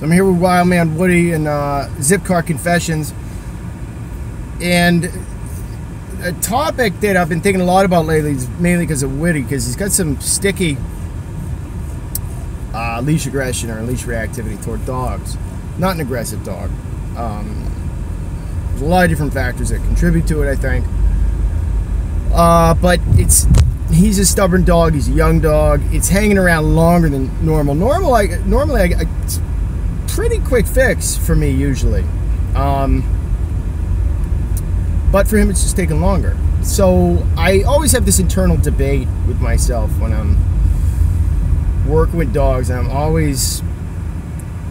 So I'm here with Wildman Woody and Zipcar Confessions, and a topic that I've been thinking a lot about lately is mainly because of Woody, because he's got some sticky leash aggression or leash reactivity toward dogs. Not an aggressive dog. There's a lot of different factors that contribute to it, I think. But he's a stubborn dog. He's a young dog. It's hanging around longer than normal. Normally, it's a pretty quick fix for me usually. But for him, it's just taking longer. So I always have this internal debate with myself when I'm working with dogs, and I'm always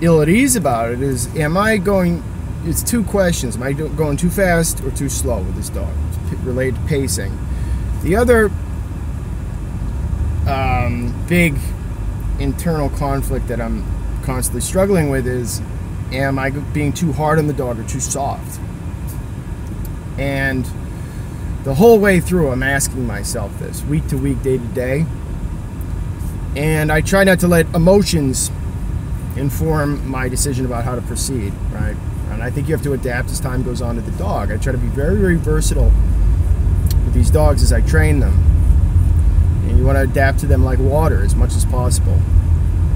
ill at ease about it. It's two questions. Am I going too fast or too slow with this dog? It's related to pacing. The other big internal conflict that I'm constantly struggling with is, am I being too hard on the dog or too soft? And the whole way through, I'm asking myself this, week to week, day to day. And I try not to let emotions inform my decision about how to proceed, right? And I think you have to adapt as time goes on to the dog. I try to be very, very versatile with these dogs as I train them. And you want to adapt to them like water as much as possible.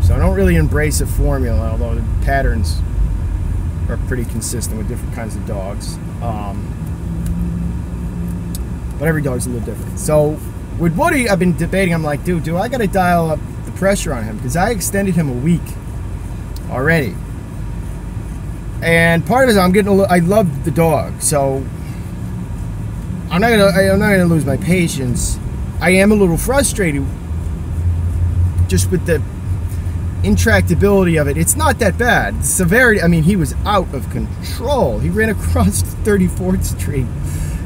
So I don't really embrace a formula, although the patterns are pretty consistent with different kinds of dogs. But every dog's a little different. So with Woody, I've been debating. I'm like, dude, do I got to dial up the pressure on him? Because I extended him a week already. And part of it is I love the dog, so I'm not gonna lose my patience. I am a little frustrated just with the intractability of it. It's not that bad. The severity, I mean, he was out of control. He ran across 34th Street.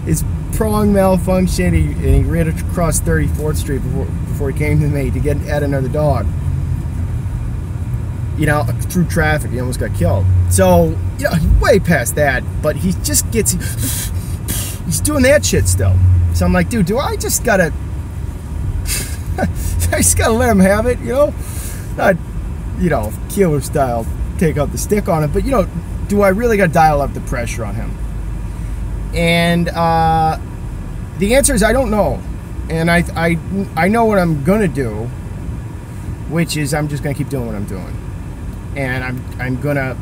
His prong malfunctioned, and he ran across 34th Street before he came to me to get at another dog. You know, through traffic, he almost got killed. So, you know, way past that, but he just gets, he's doing that shit still. So I'm like, dude, I just gotta let him have it, you know? Not, you know, killer style, take out the stick on it, but, you know, do I really gotta dial up the pressure on him? And the answer is I don't know. And I know what I'm gonna do, which is I'm just gonna keep doing what I'm doing. And I'm gonna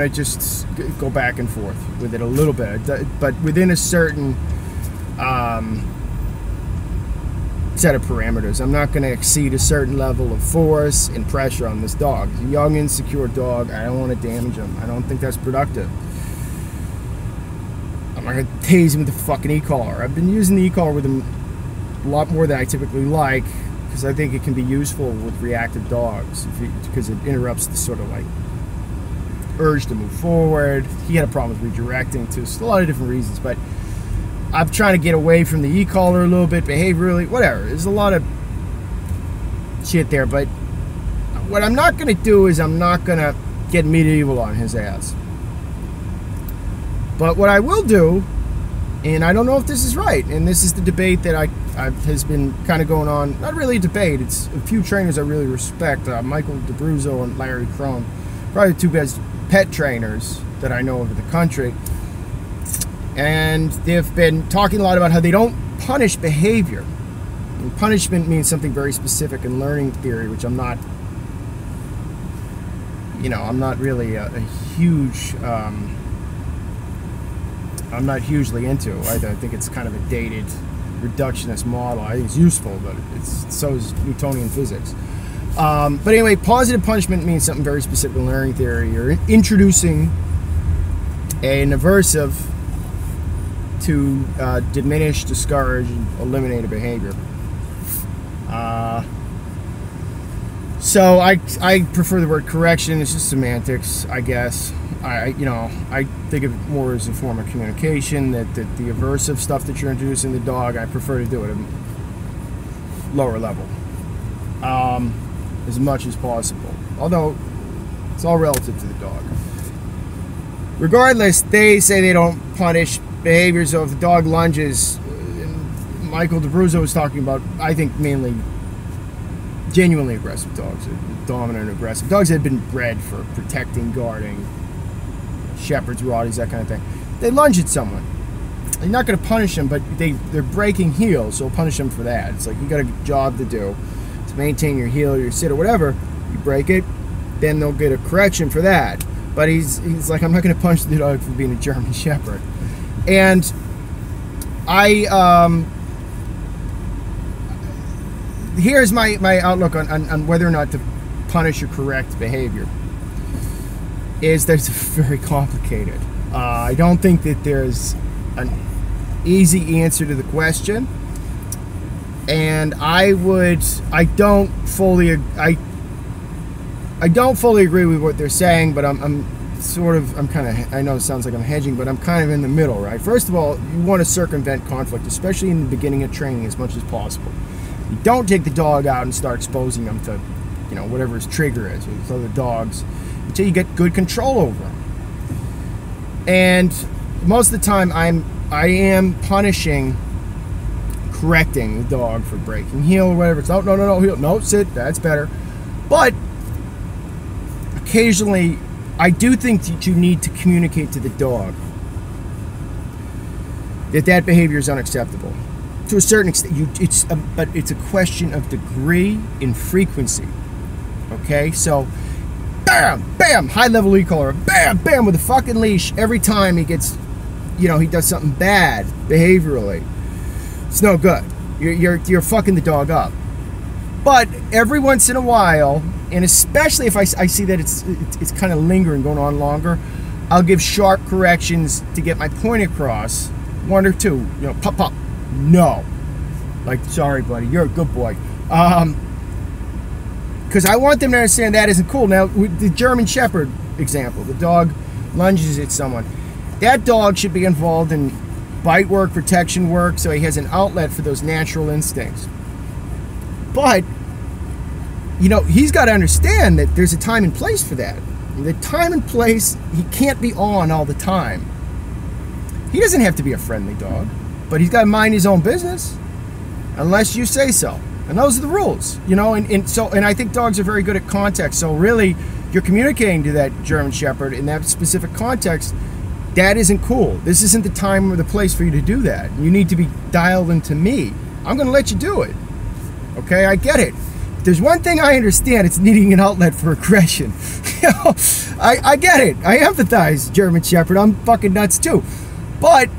just go back and forth with it a little bit, but within a certain set of parameters. I'm not gonna exceed a certain level of force and pressure on this dog. He's a young, insecure dog. I don't want to damage him. I don't think that's productive. I'm not gonna tase him with the fucking e-collar. I've been using the e-collar with him a lot more than I typically like, because I think it can be useful with reactive dogs, because it interrupts the sort of like urge to move forward. He had a problem with redirecting too, so a lot of different reasons, but I'm trying to get away from the e-collar a little bit behaviorally, whatever. There's a lot of shit there, but what I'm not going to do is I'm not going to get medieval on his ass. But what I will do, and I don't know if this is right, and this is the debate that has been kind of going on, not really a debate, it's a few trainers I really respect, Michael DeBruzzo and Larry Crone, probably the two best pet trainers that I know of in the country. And they've been talking a lot about how they don't punish behavior. And punishment means something very specific in learning theory, which I'm not, you know, I'm not really a huge, I'm not hugely into. I think it's kind of a dated, reductionist model. I think it's useful, but so is Newtonian physics. But anyway, positive punishment means something very specific in learning theory. You're introducing an aversive to diminish, discourage, and eliminate a behavior. So I prefer the word correction. It's just semantics, I guess. I think of it more as a form of communication. That the aversive stuff that you're introducing the dog, I prefer to do it at a lower level, as much as possible. Although it's all relative to the dog. Regardless, they say they don't punish behaviors. So if the dog lunges, Michael DeBruzzo was talking about, I think mainly genuinely aggressive dogs, dominant aggressive dogs that have been bred for protecting, guarding, shepherds, rotties, that kind of thing. They lunge at someone. You're not going to punish them, but they're breaking heels, so punish them for that. It's like you got a job to do to maintain your heel, your sit, or whatever. You break it, then they'll get a correction for that. But he's like, I'm not going to punish the dog for being a German Shepherd. And here's my outlook on whether or not to punish or correct behavior. Is that it's very complicated. I don't think that there's an easy answer to the question, and I don't fully agree with what they're saying, but I'm kind of, I know it sounds like I'm hedging, but I'm kind of in the middle, right? First of all, you want to circumvent conflict, especially in the beginning of training, as much as possible. You don't take the dog out and start exposing them to, whatever his trigger is with other dogs until you get good control over them. And most of the time, I am punishing, correcting the dog for breaking heel or whatever. It's no, heel, no, sit, that's better. But occasionally, I do think that you need to communicate to the dog that behavior is unacceptable. To a certain extent, but it's a question of degree and frequency. Okay, so bam, bam, high-level e-collar, bam, bam, with a fucking leash every time he gets, he does something bad behaviorally. It's no good. You're fucking the dog up. But every once in a while, and especially if I see that it's kind of lingering, going on longer, I'll give sharp corrections to get my point across. One or two, pop, no. Like, sorry, buddy, you're a good boy. Because I want them to understand that isn't cool. Now, with the German Shepherd example, the dog lunges at someone. That dog should be involved in bite work, protection work, so he has an outlet for those natural instincts. But, he's got to understand that there's a time and place for that. The time and place, he can't be on all the time. He doesn't have to be a friendly dog, but he's got to mind his own business unless you say so. And those are the rules, and I think dogs are very good at context. So really, you're communicating to that German Shepherd in that specific context. That isn't cool. This isn't the time or the place for you to do that. You need to be dialed into me. I'm going to let you do it. Okay, I get it. If there's one thing I understand, it's needing an outlet for aggression. I get it. I empathize, German Shepherd. I'm fucking nuts too. But,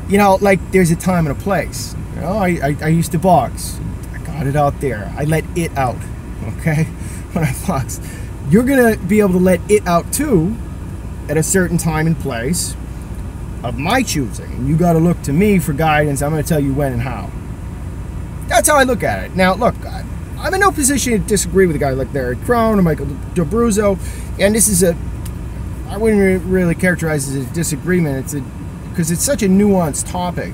there's a time and a place. I used to box. I got it out there. I let it out, okay, when I box. You're going to be able to let it out too at a certain time and place of my choosing. And you got to look to me for guidance. I'm going to tell you when and how. That's how I look at it. Now, look, I'm in no position to disagree with a guy like Larry Crone or Michael D'Abruzzo, and this is I wouldn't really characterize it as a disagreement. Because it's such a nuanced topic,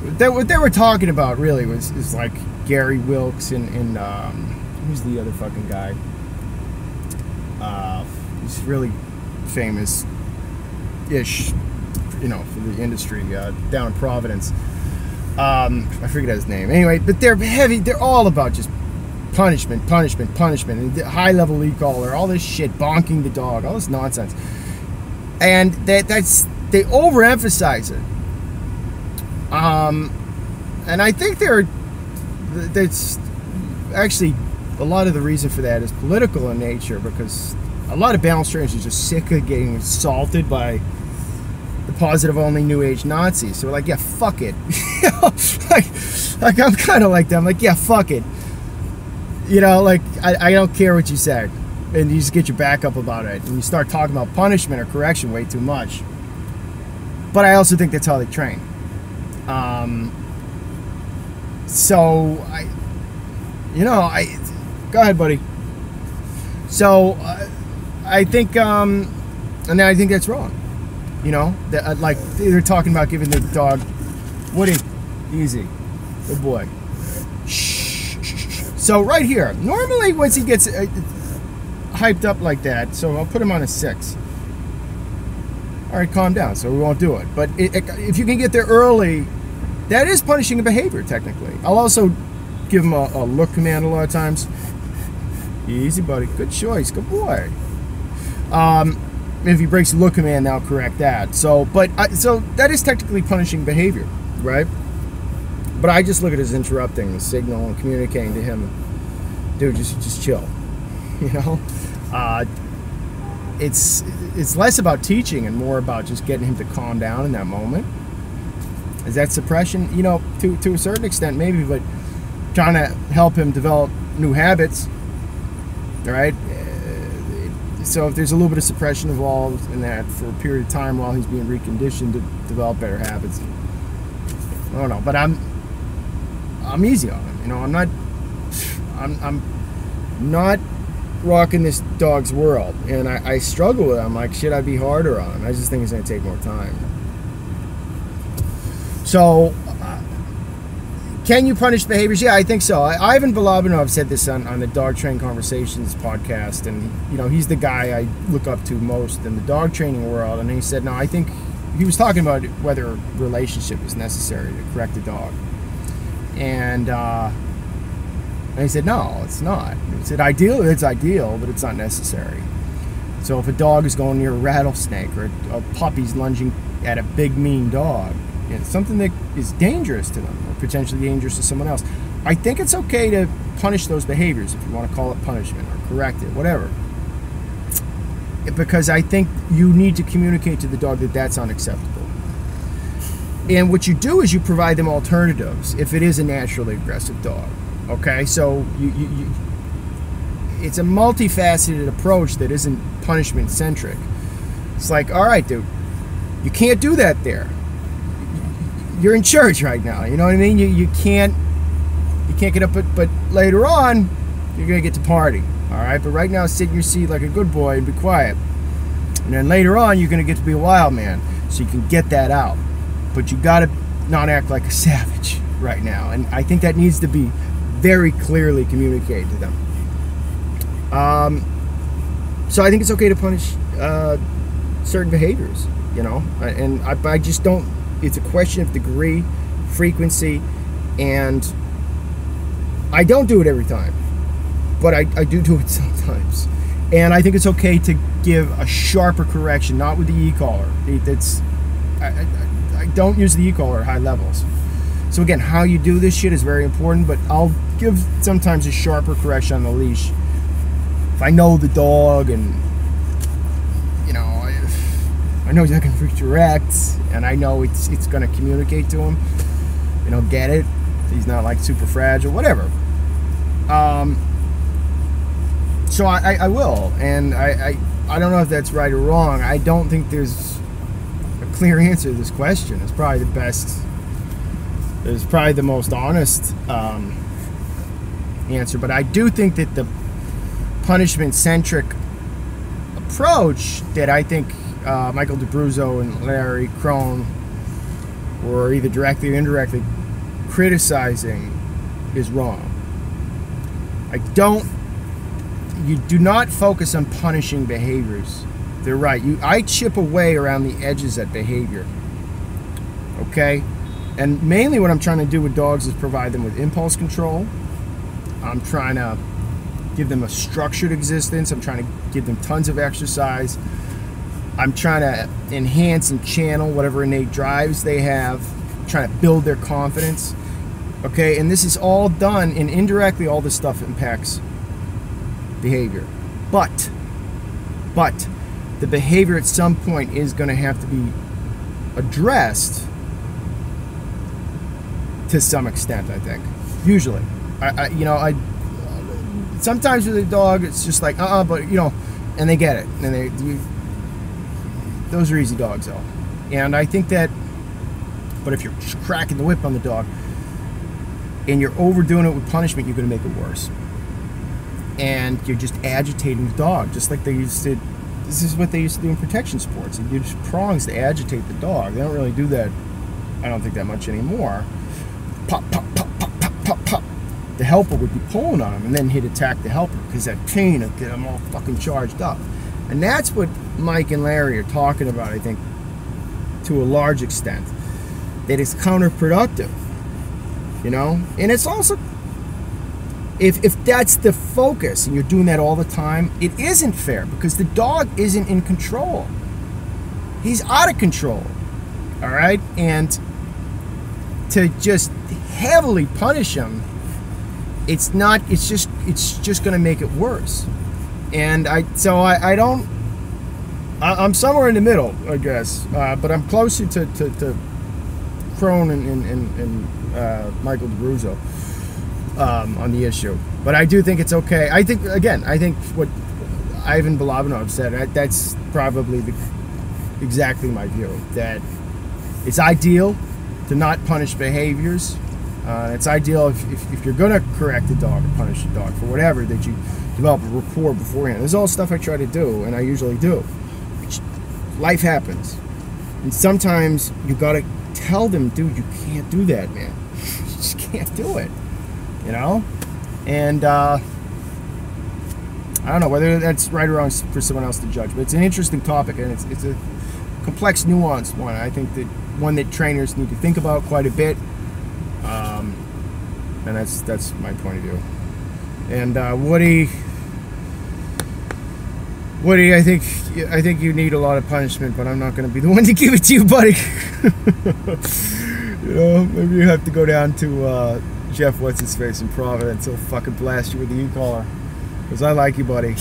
What they were talking about really is like Gary Wilkes and who's the other fucking guy? He's really famous-ish, for the industry down in Providence. I forget his name. Anyway, but they're heavy. They're all about just punishment, and high-level e-collar, all this shit, bonking the dog, all this nonsense, and they overemphasize it. And I think that's actually a lot of the reason for that is political in nature, because a lot of balance trainers are just sick of getting assaulted by the positive-only New Age Nazis. So we're like, yeah, fuck it. like I'm kind of like them. Like, yeah, fuck it. I don't care what you said. And you just get your back up about it. And you start talking about punishment or correction way too much. But I also think that's how they train. So, go ahead, buddy. So, I think, and I think that's wrong. That, like, they're talking about giving the dog, Woody, easy, good boy. Shh. So, right here, normally once he gets hyped up like that, so I'll put him on a 6. All right, calm down, so we won't do it. But if you can get there early, that is punishing a behavior, technically. I'll also give him a look command a lot of times. Easy, buddy. Good choice. Good boy. If he breaks the look command, I'll correct that. So that is technically punishing behavior, right? But I just look at it as interrupting the signal and communicating to him, dude, just chill. You know, it's less about teaching and more about just getting him to calm down in that moment. Is that suppression? You know, to a certain extent, maybe, but trying to help him develop new habits, right? So if there's a little bit of suppression involved in that for a period of time while he's being reconditioned to develop better habits, I don't know. But I'm easy on him. You know, I'm not rocking this dog's world, and I struggle with it. I'm like, should I be harder on him? I just think it's going to take more time. So, can you punish behaviors? Yeah, I think so. Ivan Balabanov said this on the Dog Train Conversations podcast, and you know, he's the guy I look up to most in the dog training world. And he said, no, I think he was talking about whether a relationship is necessary to correct a dog, and he said, no, it's not. He said, it's ideal, but it's not necessary. So if a dog is going near a rattlesnake, or a puppy's lunging at a big mean dog, you know, something that is dangerous to them or potentially dangerous to someone else, I think it's okay to punish those behaviors, if you want to call it punishment or correct it, whatever. Because I think you need to communicate to the dog that that's unacceptable. And what you do is you provide them alternatives if it is a naturally aggressive dog. Okay, so it's a multifaceted approach that isn't punishment centric. It's like, all right, dude, you can't do that there. You're in church right now. You know what I mean? You can't get up, but later on, you're gonna get to party. All right, but right now, sit in your seat like a good boy and be quiet. And then later on, you're gonna get to be a wild man, so you can get that out. But you gotta not act like a savage right now. And I think that needs to be very clearly communicated to them. So I think it's okay to punish certain behaviors, you know, and I just don't. It's a question of degree, frequency, and I don't do it every time, but I do it sometimes. And I think it's okay to give a sharper correction, not with the e-collar. I don't use the e-collar at high levels. So again, how you do this shit is very important, but I'll give sometimes a sharper correction on the leash. If I know the dog and, you know, I know he's not going to redirect, and I know it's going to communicate to him, you know, get it. He's not like super fragile, whatever. So I will, and I don't know if that's right or wrong. I don't think there's a clear answer to this question. It's probably the best. It's probably the most honest answer, but I do think that the punishment-centric approach that I think Michael DeBruzzo and Larry Crone were either directly or indirectly criticizing is wrong. You do not focus on punishing behaviors. They're right. I chip away around the edges at behavior. Okay? And mainly what I'm trying to do with dogs is provide them with impulse control. I'm trying to give them a structured existence. I'm trying to give them tons of exercise. I'm trying to enhance and channel whatever innate drives they have. I'm trying to build their confidence. Okay, and this is all done, and indirectly all this stuff impacts behavior. But the behavior at some point is going to have to be addressed to some extent, I think. Usually. Sometimes with a dog, it's just like, but, you know, and they get it. And those are easy dogs, though. And I think that, but if you're just cracking the whip on the dog, and you're overdoing it with punishment, you're going to make it worse. And you're just agitating the dog, just like they used to. This is what they used to do in protection sports. They use prongs to agitate the dog. They don't really do that, I don't think, that much anymore. Pop, pop, pop, pop, pop, pop, pop. The helper would be pulling on him, and then he'd attack the helper, because that pain would get him all fucking charged up. And that's what Mike and Larry are talking about, I think, to a large extent. That it's counterproductive. You know? And it's also if that's the focus and you're doing that all the time, it isn't fair because the dog isn't in control. He's out of control. All right? And to just heavily punish him, it's just going to make it worse. And I'm somewhere in the middle, I guess, but I'm closer to Crone and Michael DeRusso on the issue. But I do think it's okay. I think what Ivan Balabanov said, that's probably exactly my view, that it's ideal to not punish behaviors. It's ideal if you're going to correct a dog or punish a dog for whatever, that you develop a rapport beforehand. There's all stuff I try to do, and I usually do. Life happens. And sometimes you got to tell them, dude, you can't do that, man. You just can't do it. You know? And I don't know whether that's right or wrong for someone else to judge, but it's an interesting topic, and it's a complex, nuanced one. I think that one that trainers need to think about quite a bit. And that's my point of view. And Woody, I think you need a lot of punishment, but I'm not going to be the one to give it to you, buddy. You know, maybe you have to go down to Jeff What's-His-Face in Providence. He'll fucking blast you with the e-collar. Because I like you, buddy.